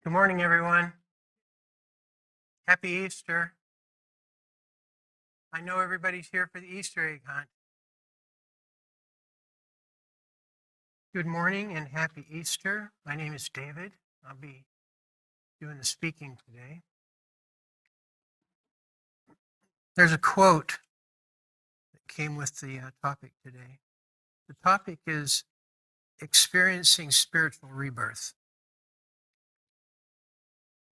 Good morning, everyone. Happy Easter. I know everybody's here for the Easter egg hunt. Good morning and happy Easter. My name is David. I'll be doing the speaking today. There's a quote that came with the topic today. The topic is experiencing spiritual rebirth.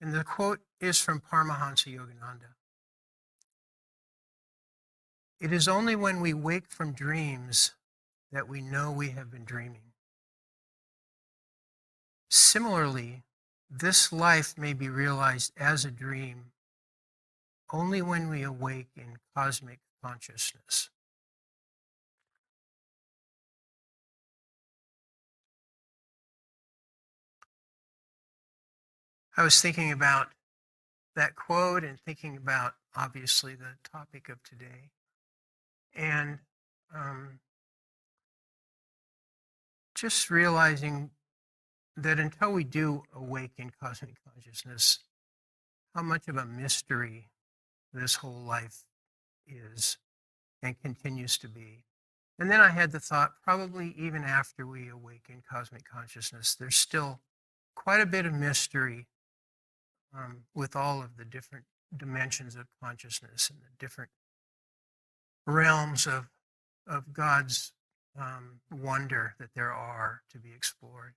And the quote is from Paramahansa Yogananda. It is only when we wake from dreams that we know we have been dreaming. Similarly, this life may be realized as a dream only when we awake in cosmic consciousness. I was thinking about that quote and thinking about, obviously, the topic of today. And just realizing that until we do awake in cosmic consciousness, how much of a mystery this whole life is and continues to be. And then I had the thought, probably even after we awaken cosmic consciousness, there's still quite a bit of mystery with all of the different dimensions of consciousness and the different realms of God's wonder that there are to be explored.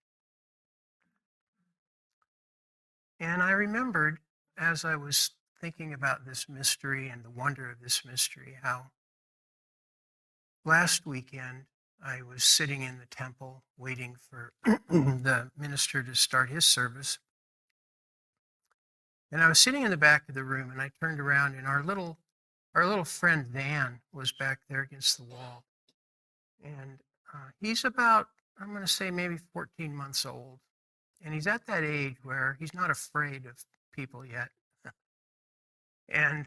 And I remembered, as I was thinking about this mystery and the wonder of this mystery, how last weekend I was sitting in the temple waiting for the minister to start his service. And I was sitting in the back of the room, and I turned around, and our little friend Van was back there against the wall. And he's about, I'm going to say maybe 14 months old. And he's at that age where he's not afraid of people yet. And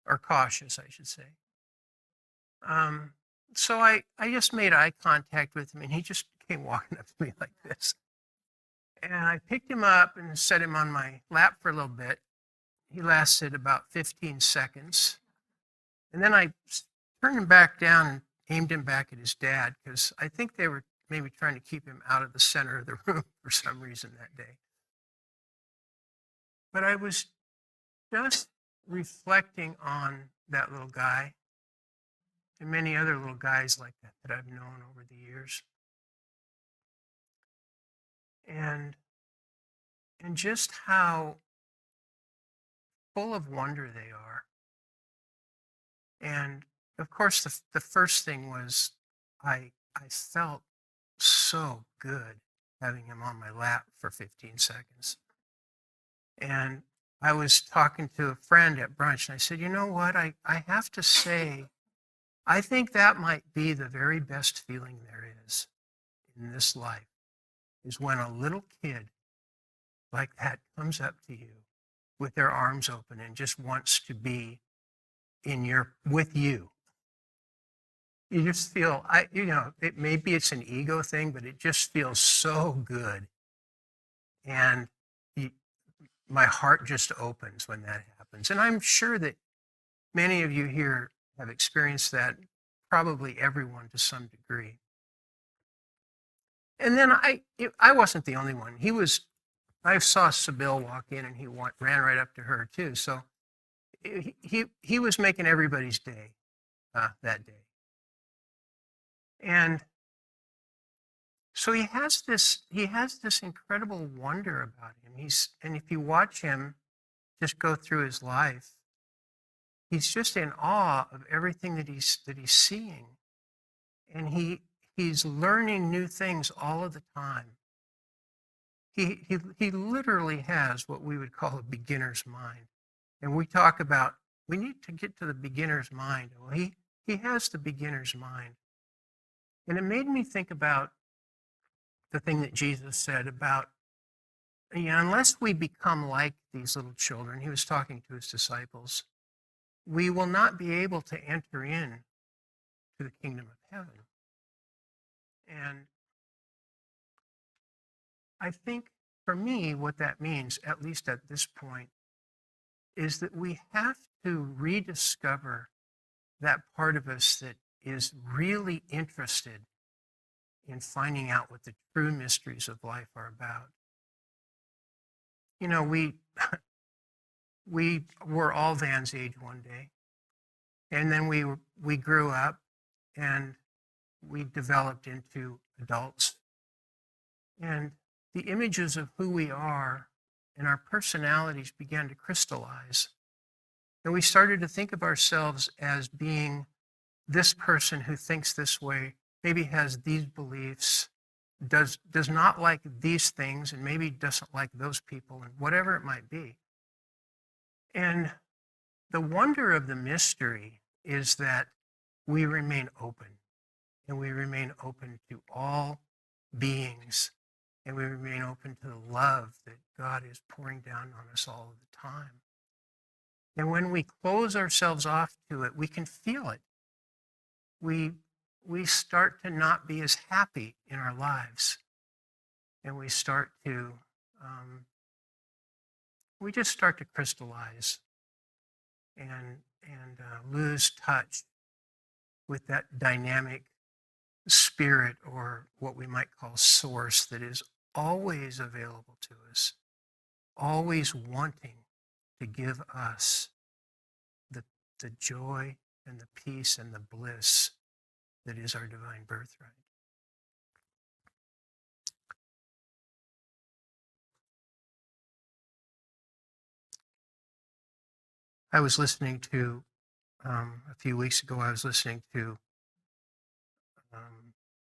or cautious, I should say. So I just made eye contact with him, and he just came walking up to me like this. And I picked him up and set him on my lap for a little bit. He lasted about 15 seconds. And then I turned him back down and aimed him back at his dad, because I think they were maybe trying to keep him out of the center of the room for some reason that day. But I was just reflecting on that little guy and many other little guys like that I've known over the years. And just how full of wonder they are. And of course, the first thing was I felt so good having him on my lap for 15 seconds. And I was talking to a friend at brunch, and I said, you know what, I have to say, I think that might be the very best feeling there is in this life, is when a little kid like that comes up to you with their arms open and just wants to be with you. You just feel, maybe it's an ego thing, but it just feels so good. And my heart just opens when that happens. And I'm sure that many of you here have experienced that, probably everyone to some degree. And then I wasn't the only one. I saw Sybil walk in, and he ran right up to her too. So he was making everybody's day that day. And so he has this incredible wonder about him. And if you watch him just go through his life, he's just in awe of everything that he's seeing. And he's learning new things all of the time. He literally has what we would call a beginner's mind. And we talk about, we need to get to the beginner's mind. Well, he has the beginner's mind. And it made me think about the thing that Jesus said about, unless we become like these little children, he was talking to his disciples, we will not be able to enter in to the kingdom of heaven. And I think for me, what that means, at least at this point, is that we have to rediscover that part of us that is really interested in finding out what the true mysteries of life are about. You know, we were all Van's age one day, and then we grew up and we developed into adults. And the images of who we are and our personalities began to crystallize. And we started to think of ourselves as being this person who thinks this way, maybe has these beliefs, does not like these things, and maybe doesn't like those people, and whatever it might be. And the wonder of the mystery is that we remain open, and we remain open to all beings, and we remain open to the love that God is pouring down on us all the time. And when we close ourselves off to it, we can feel it. We start to not be as happy in our lives, and we start to we just start to crystallize and lose touch with that dynamic spirit, or what we might call source, that is always available to us, always wanting to give us the joy and the peace and the bliss that is our divine birthright. I was listening to, a few weeks ago, I was listening to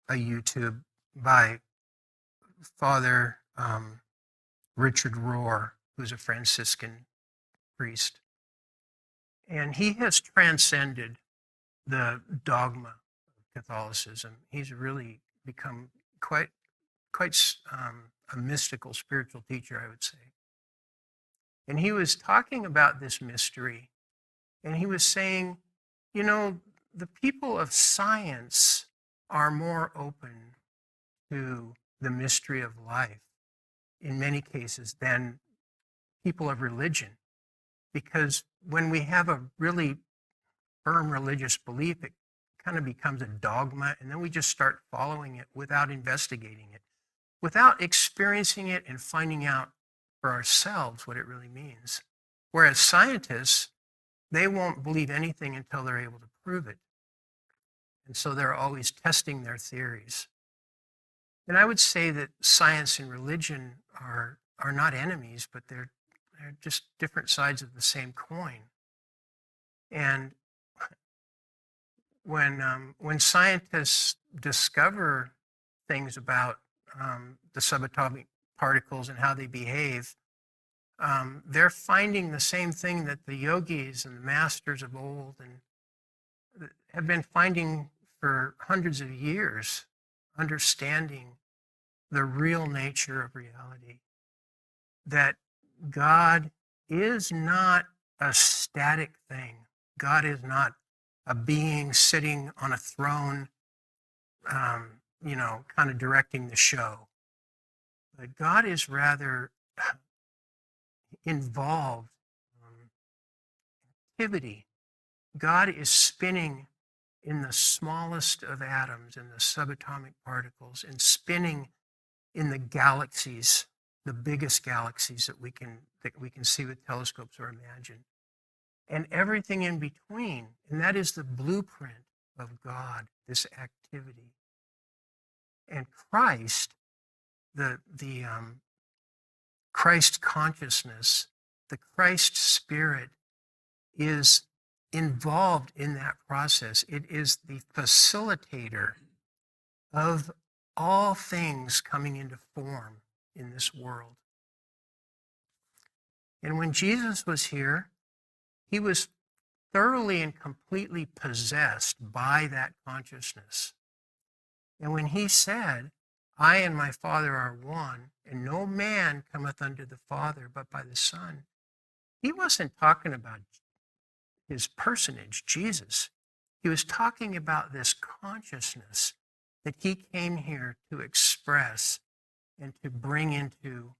a YouTube by Father Richard Rohr, who's a Franciscan priest. And he has transcended the dogma of Catholicism. He's really become quite a mystical spiritual teacher, I would say. And he was talking about this mystery, and he was saying, you know, the people of science are more open to the mystery of life in many cases than people of religion. Because when we have a really firm religious belief, it kind of becomes a dogma, and then we just start following it without investigating it, without experiencing it and finding out for ourselves what it really means. Whereas scientists, they won't believe anything until they're able to prove it. And so they're always testing their theories. And I would say that science and religion are not enemies, but they're just different sides of the same coin. And when scientists discover things about the subatomic particles and how they behave, they're finding the same thing that the yogis and the masters of old and have been finding for hundreds of years, understanding the real nature of reality, that God is not a static thing. God is not a being sitting on a throne, kind of directing the show. But God is rather involved activity. God is spinning in the smallest of atoms, in the subatomic particles, and spinning in the galaxies, the biggest galaxies that we can see with telescopes or imagine, and everything in between. And that is the blueprint of God, this activity. And Christ, the Christ consciousness, the Christ spirit, is involved in that process. It is the facilitator of all things coming into form in this world. And when Jesus was here, he was thoroughly and completely possessed by that consciousness. And when he said, I and my Father are one, and no man cometh unto the Father but by the Son, he wasn't talking about his personage, Jesus. He was talking about this consciousness that he came here to express and to bring into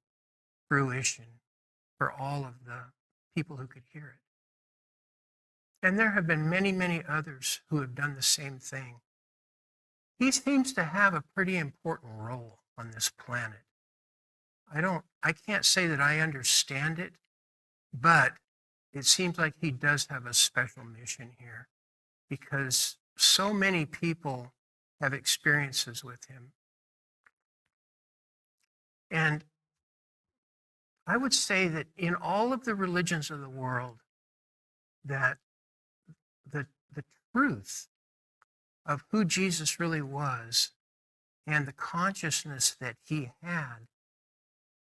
fruition for all of the people who could hear it. And there have been many, many others who have done the same thing. He seems to have a pretty important role on this planet. I can't say that I understand it, but it seems like he does have a special mission here because so many people have experiences with him. And I would say that in all of the religions of the world, that the truth of who Jesus really was and the consciousness that he had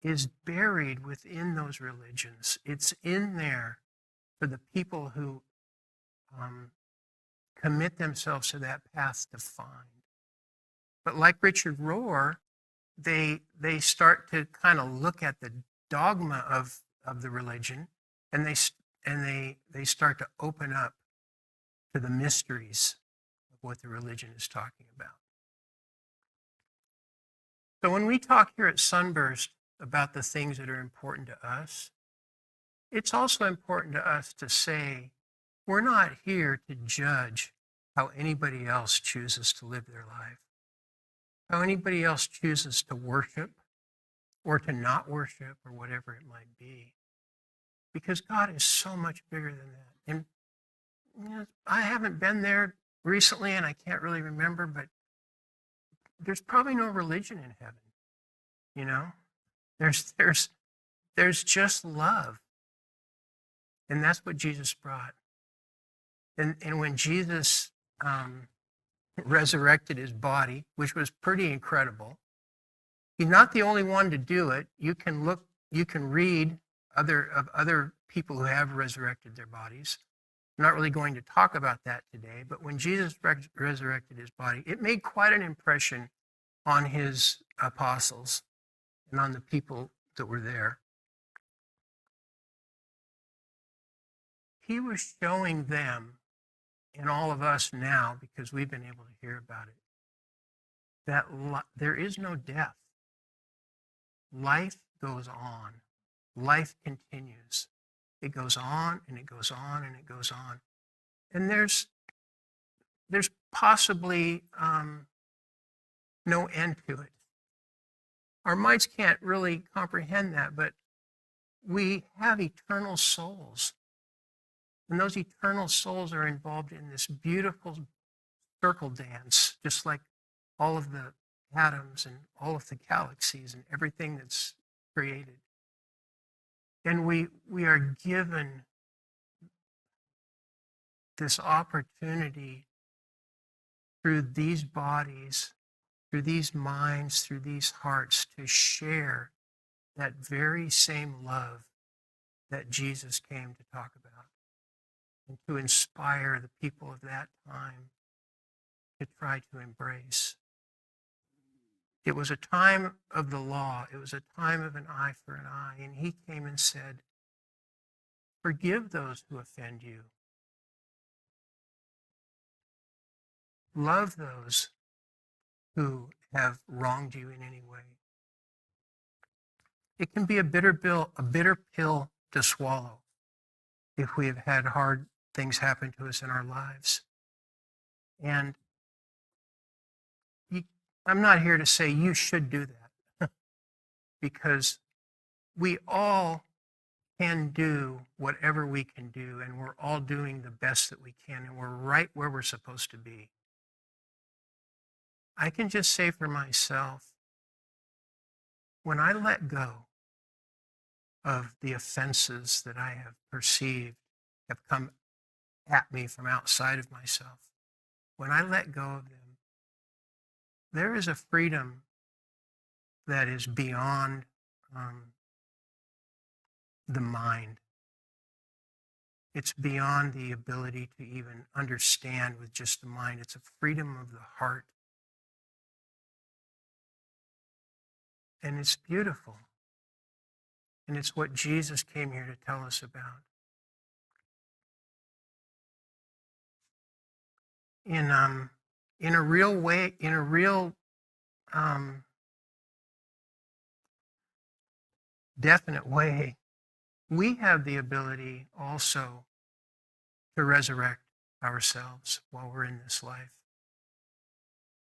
is buried within those religions. It's in there for the people who commit themselves to that path to find. But like Richard Rohr, they start to kind of look at the dogma of the religion, and they start to open up to the mysteries of what the religion is talking about. So when we talk here at Sunburst about the things that are important to us, it's also important to us to say we're not here to judge how anybody else chooses to live their life, how anybody else chooses to worship or to not worship or whatever it might be. Because God is so much bigger than that. And I haven't been there recently and I can't really remember, but there's probably no religion in heaven. There's just love. And that's what Jesus brought. And when Jesus resurrected his body, which was pretty incredible, he's not the only one to do it. You can read other people who have resurrected their bodies. I'm not really going to talk about that today, but when Jesus resurrected his body, it made quite an impression on his apostles and on the people that were there. He was showing them and all of us now, because we've been able to hear about it, that there is no death. Life goes on. Life continues. It goes on and it goes on and it goes on. And there's possibly no end to it. Our minds can't really comprehend that, but we have eternal souls. And those eternal souls are involved in this beautiful circle dance, just like all of the atoms and all of the galaxies and everything that's created. And we are given this opportunity through these bodies, through these minds, through these hearts, to share that very same love that Jesus came to talk about, and to inspire the people of that time to try to embrace. It was a time of the law. It was a time of an eye for an eye. And he came and said, forgive those who offend you. Love those who have wronged you in any way. It can be a bitter pill to swallow if we have had hard things happen to us in our lives. And I'm not here to say you should do that, because we all can do whatever we can do, and we're all doing the best that we can, and we're right where we're supposed to be. I can just say for myself, when I let go of the offenses that I have perceived have come at me from outside of myself, when I let go of them, there is a freedom that is beyond the mind. It's beyond the ability to even understand with just the mind. It's a freedom of the heart. And it's beautiful. And it's what Jesus came here to tell us about. In a real way, in a real definite way, we have the ability also to resurrect ourselves while we're in this life.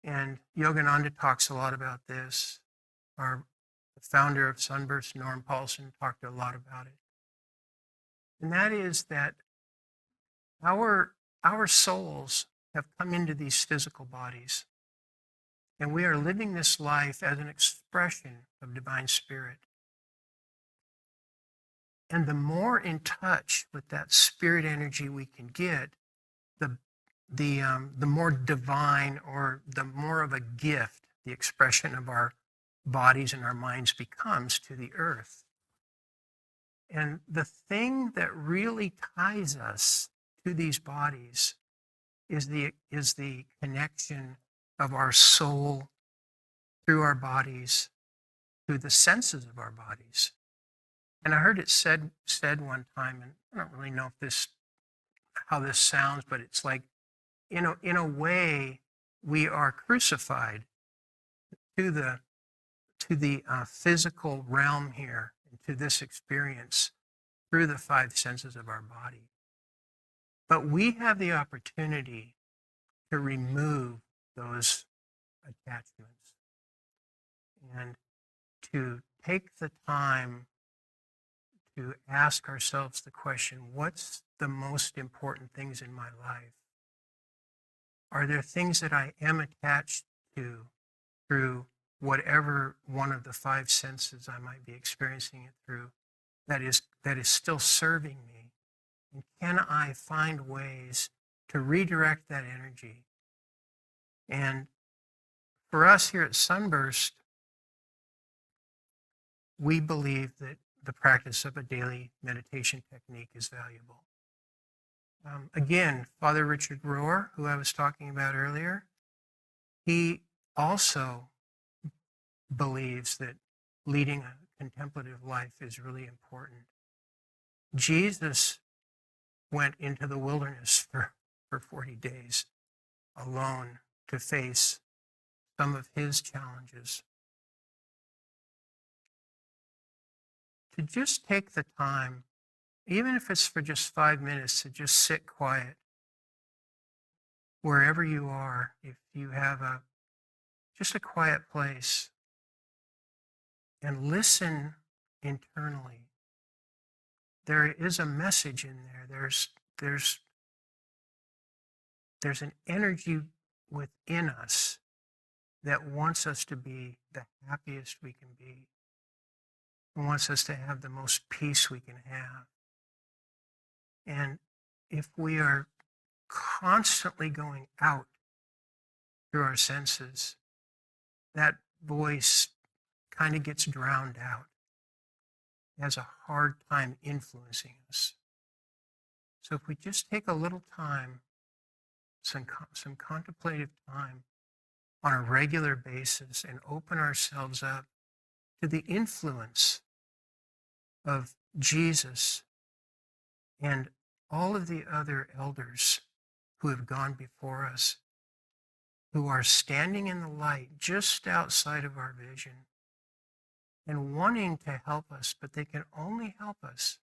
And Yogananda talks a lot about this. The founder of Sunburst, Norm Paulson, talked a lot about it. And that is that our souls have come into these physical bodies. And we are living this life as an expression of divine spirit. And the more in touch with that spirit energy we can get, the more divine, or the more of a gift the expression of our bodies and our minds becomes to the earth. And the thing that really ties us to these bodies is the connection of our soul through our bodies, through the senses of our bodies. And I heard it said one time, and I don't really know how this sounds, but it's like, in a way, we are crucified to the physical realm here, and to this experience through the five senses of our body. But we have the opportunity to remove those attachments and to take the time to ask ourselves the question, what's the most important things in my life? Are there things that I am attached to through whatever one of the five senses I might be experiencing it through that is still serving me? And can I find ways to redirect that energy? And for us here at Sunburst, we believe that the practice of a daily meditation technique is valuable. Again, Father Richard Rohr, who I was talking about earlier, he also believes that leading a contemplative life is really important. Jesus went into the wilderness for 40 days alone to face some of his challenges. To just take the time, even if it's for just 5 minutes, to just sit quiet wherever you are. If you have just a quiet place, and listen internally. There is a message in there. There's an energy within us that wants us to be the happiest we can be, and wants us to have the most peace we can have. And if we are constantly going out through our senses, that voice kind of gets drowned out. It has a hard time influencing us. So if we just take a little time, some contemplative time on a regular basis, and open ourselves up to the influence of Jesus and all of the other elders who have gone before us, who are standing in the light just outside of our vision and wanting to help us, but they can only help us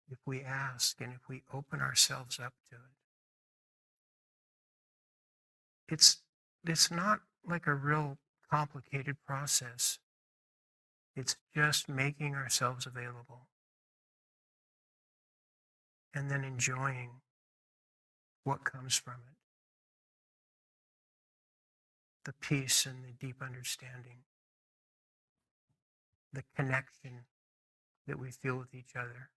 if we ask and if we open ourselves up to it. It's not like a real complicated process. It's just making ourselves available and then enjoying what comes from it. The peace and the deep understanding, the connection that we feel with each other.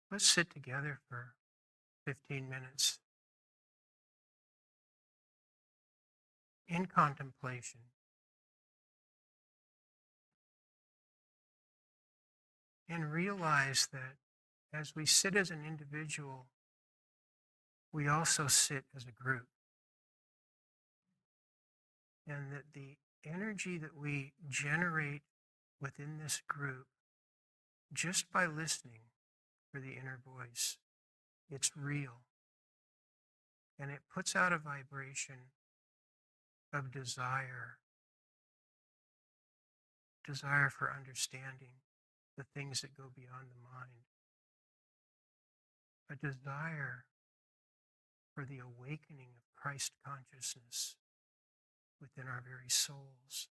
Let's sit together for 15 minutes in contemplation. And realize that as we sit as an individual, we also sit as a group. And that the energy that we generate within this group just by listening for the inner voice, it's real. And it puts out a vibration of desire for understanding the things that go beyond the mind, a desire for the awakening of Christ consciousness within our very souls.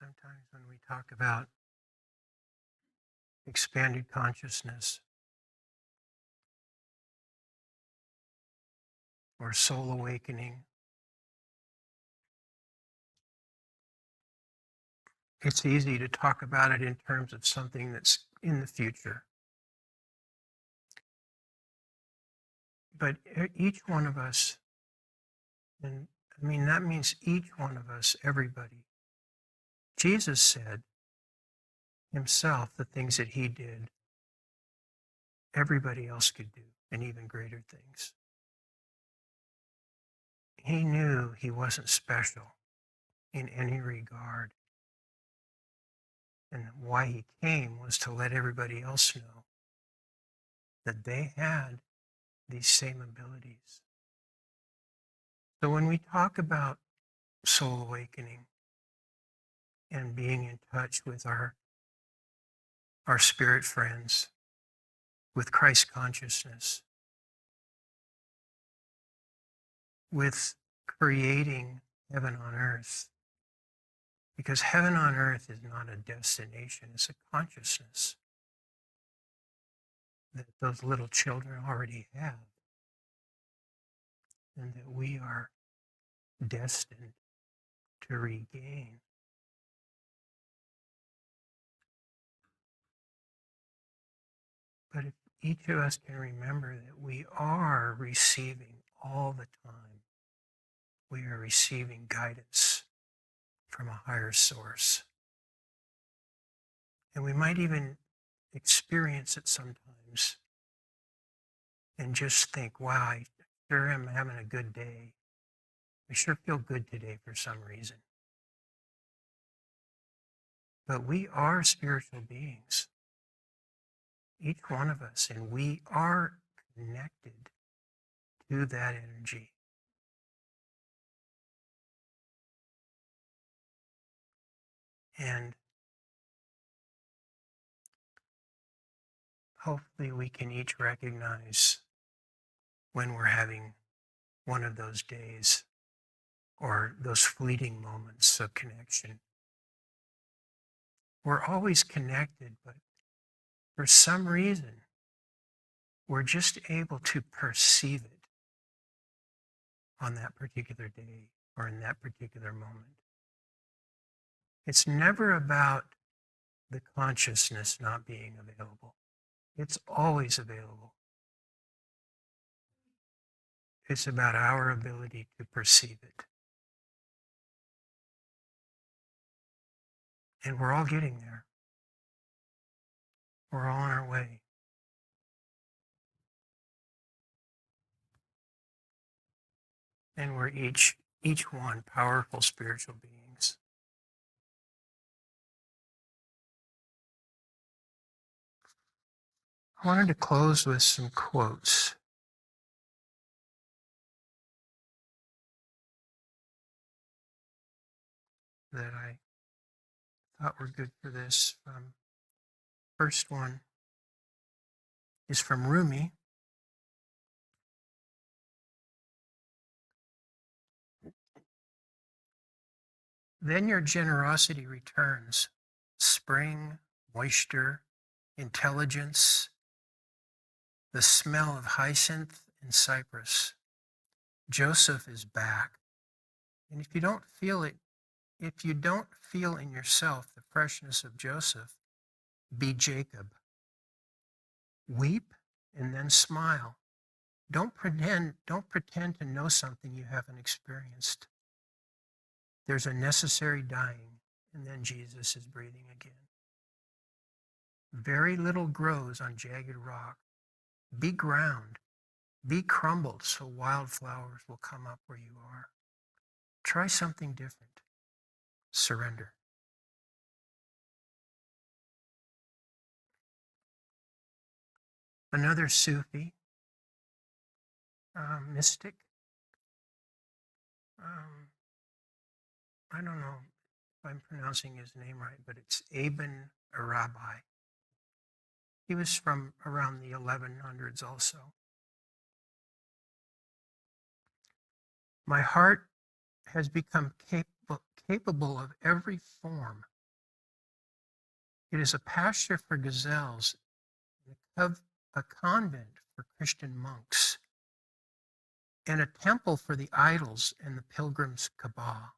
sometimes when we talk about expanded consciousness or soul awakening. It's easy to talk about it in terms of something that's in the future. But each one of us, and I mean, that means each one of us, everybody. Jesus said himself the things that he did, everybody else could do, and even greater things. He knew he wasn't special in any regard. And why he came was to let everybody else know that they had these same abilities. So when we talk about soul awakening and being in touch with our spirit friends, with Christ consciousness, with creating heaven on earth, because heaven on earth is not a destination, it's a consciousness that those little children already have, and that we are destined to regain. But if each of us can remember that we are receiving all the time, we are receiving guidance from a higher source. And we might even experience it sometimes and just think, wow, I sure am having a good day. I sure feel good today for some reason. But we are spiritual beings, each one of us, and we are connected to that energy. And hopefully we can each recognize when we're having one of those days or those fleeting moments of connection. We're always connected, but for some reason, we're just able to perceive it on that particular day or in that particular moment. It's never about the consciousness not being available. It's always available. It's about our ability to perceive it. And we're all getting there. We're all on our way. And we're each one powerful spiritual beings. I wanted to close with some quotes. That I thought were good for this. First one is from Rumi. Then your generosity returns. Spring, moisture, intelligence, the smell of hyacinth and cypress. Joseph is back. And if you don't feel it, if you don't feel in yourself the freshness of Joseph, be Jacob. Weep and then smile. Don't pretend to know something you haven't experienced. There's a necessary dying, and then Jesus is breathing again. Very little grows on jagged rock. Be ground. Be crumbled so wildflowers will come up where you are. Try something different. Surrender. Another Sufi mystic, I don't know if I'm pronouncing his name right, but it's Ibn Arabi. He was from around the 1100s also. My heart has become capable of every form It is a pasture for gazelles, a convent for Christian monks, and a temple for the idols and the pilgrims' Kaaba,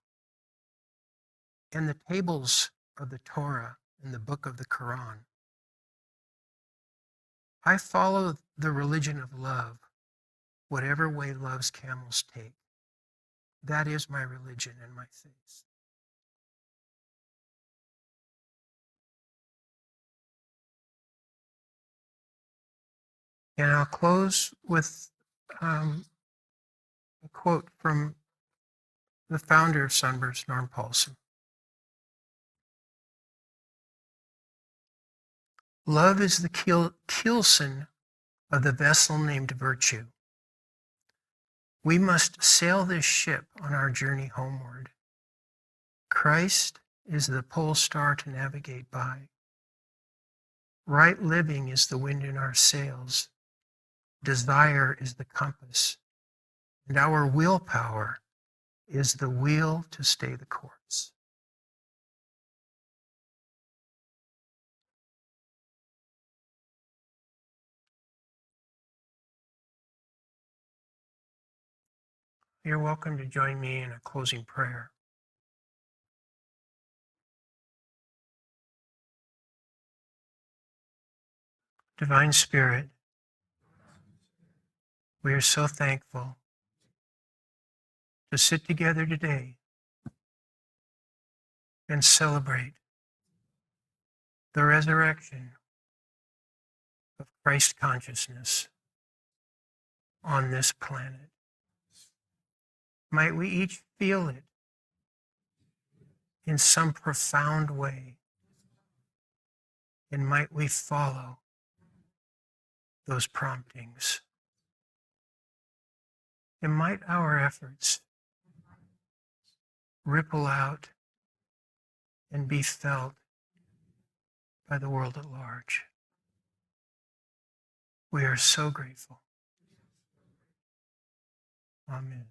and the tables of the Torah and the book of the Quran. I follow the religion of love, whatever way love's camels take. That is my religion and my faith. And I'll close with a quote from the founder of Sunburst, Norm Paulson. Love is the keelson of the vessel named virtue. We must sail this ship on our journey homeward. Christ is the pole star to navigate by. Right living is the wind in our sails. Desire is the compass. And our willpower is the wheel to stay the course. You're welcome to join me in a closing prayer. Divine Spirit, we are so thankful to sit together today and celebrate the resurrection of Christ consciousness on this planet. Might we each feel it in some profound way, and might we follow those promptings. And might our efforts ripple out and be felt by the world at large. We are so grateful. Amen.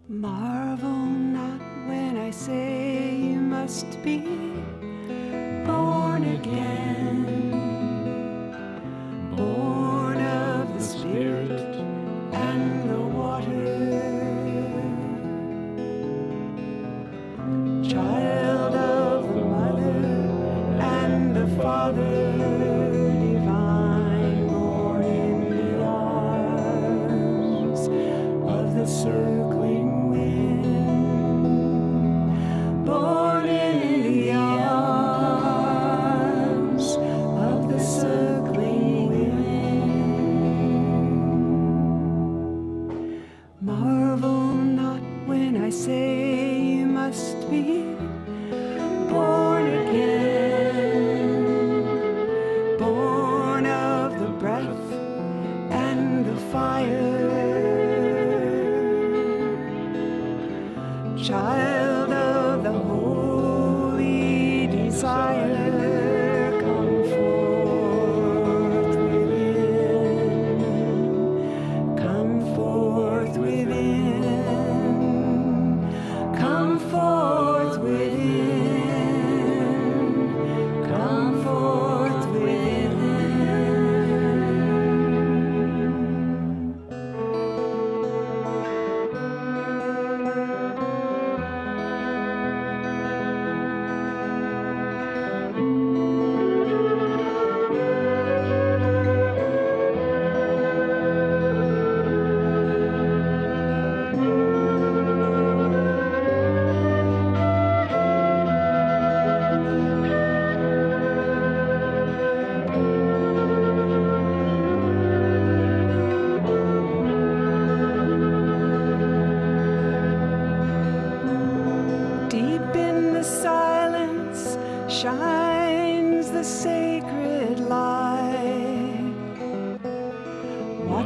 Marvel not when I say you must be born again, born of the Spirit and the water, child of the Mother and the Father divine, born in the arms of the circling I say you must be born again, born of the breath and the fire, child of the holy desire, come forth within, come forth within. Come forth within, come forth within.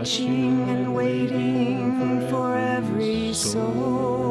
watching and waiting for every soul.